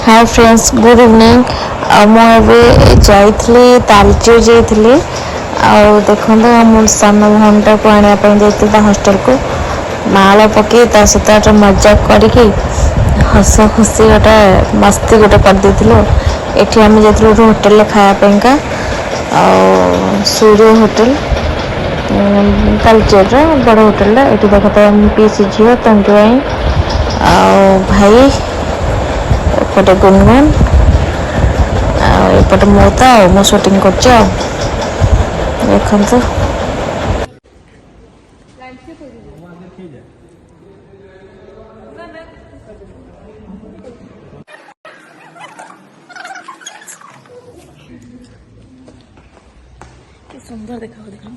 hi friends good evening मुझे जाइली तालचेर जाइली देखो मो सान भौणीटा को आने जाता हॉस्टल को माल पकई ता सहित मजाक करके हस खुशी गोटे मस्ती गोटे करदेलु ये आम जाइलु होटेल खायापा सूर्य होटेल तालचेर बड़ होटेल ये देखते पीसी झील तंजु भाई एपटे गुनगुन एपटे मोता मो शूटिंग कर देखो सुंदर देखा देखो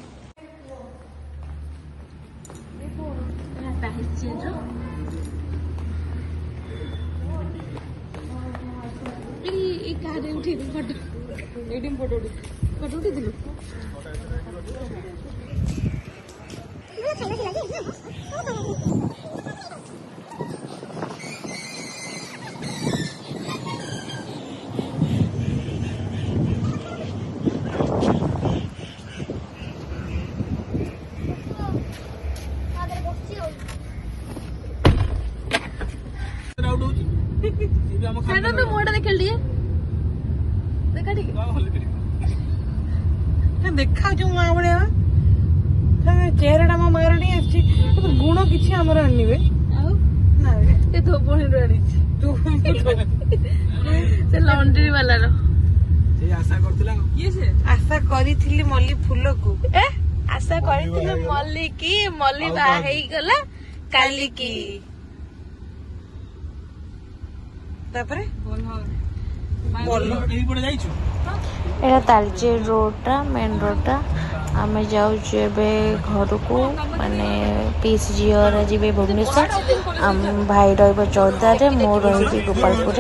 फोटो उठी देखा जो माँ बड़े चेहरा मो मार गुण किसी आमर आनवे लॉन्ड्री वाला आशा करी मल्ली फूल को आशा कर मल्ली की मल्ली बाहर गला काली की एटा तालचेर रोडटा मेन रोडटा आम जाऊँ घर को माने पीस झील जी भुवनेश्वर आम भाई रौदारे मो रही गोपालपुर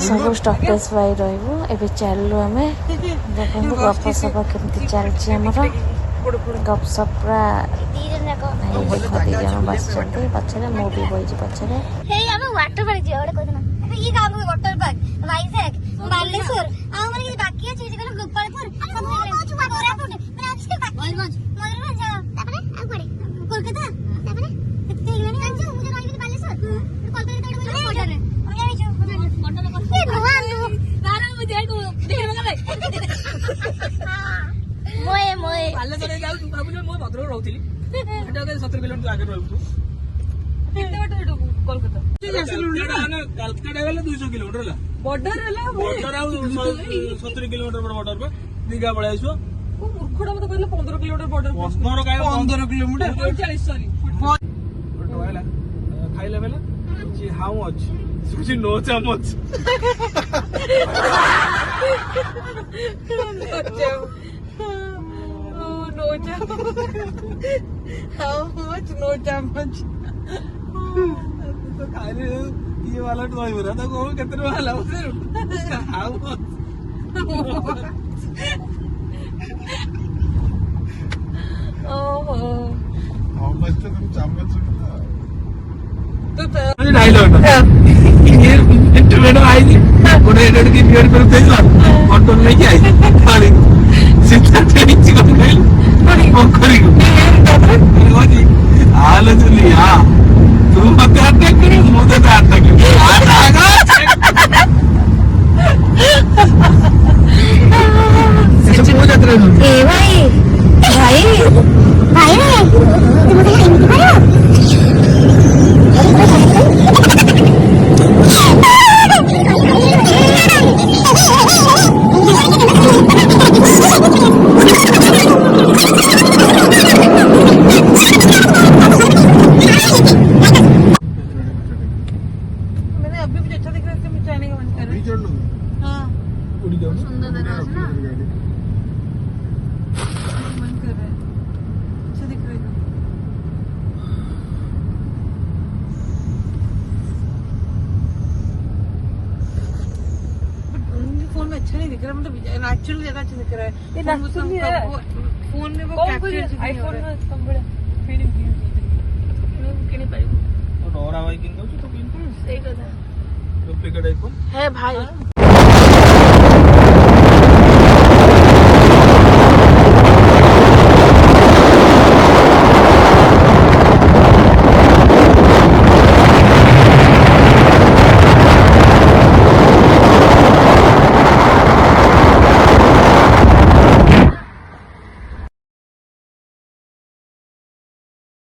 सब स्टपेज भाई रे चलू आम देखो गपसप केमती चलती आमर गपसप पूरा देख दी जन बस पछे मो भी बही पछे वाटर पार्क वाइजैक बालेश्वर बाकी अच्छे Gopalpur Kolkata Calcutta 200 kilometre border 70 kilometre border पर दीघा पड़े आसो मूर्खड़ा मत कहले 15 किलोमीटर बॉर्डर 15 किलोमीटर 40 सॉरी खाइले बेला जी हाउ मच सुजी नो चमच हाउ मच नो चमच तो खाइले ये वाला तो हो रहा था को कितने वाला उसे हाउ मच ओहो हाउ मच तो तुम चम्मच तो डायलॉग ये इंटरव्यू आई थी गोटे एडिट की बियर कर देला ऑटो लेके आई खाली सीधा ट्रेन चिकन खाइल बड़ी बकरी को ओजी आले चली हां तू मत अटैक करे मुझे तो अटैक ए भाई भाई भाई रे तुम मुझे हिंदी करो मैंने अभी भी अच्छा दिख रहा है मैं जाने का मन कर रहा है हां उड़ी जाओ सुंदर दिख रहा है ना मन कर रहा है अच्छा दिख रहा है फोन में अच्छा नहीं दिख रहा मतलब नेचुरल ज्यादा अच्छा दिख रहा है ये नेचुरल है फोन में वो कैप्चर आईफोन में कम बड़ा फीलिंग किनी पाइबो डोरा भाई किन दो तो किन डुप्लिकेट आईफोन है भाई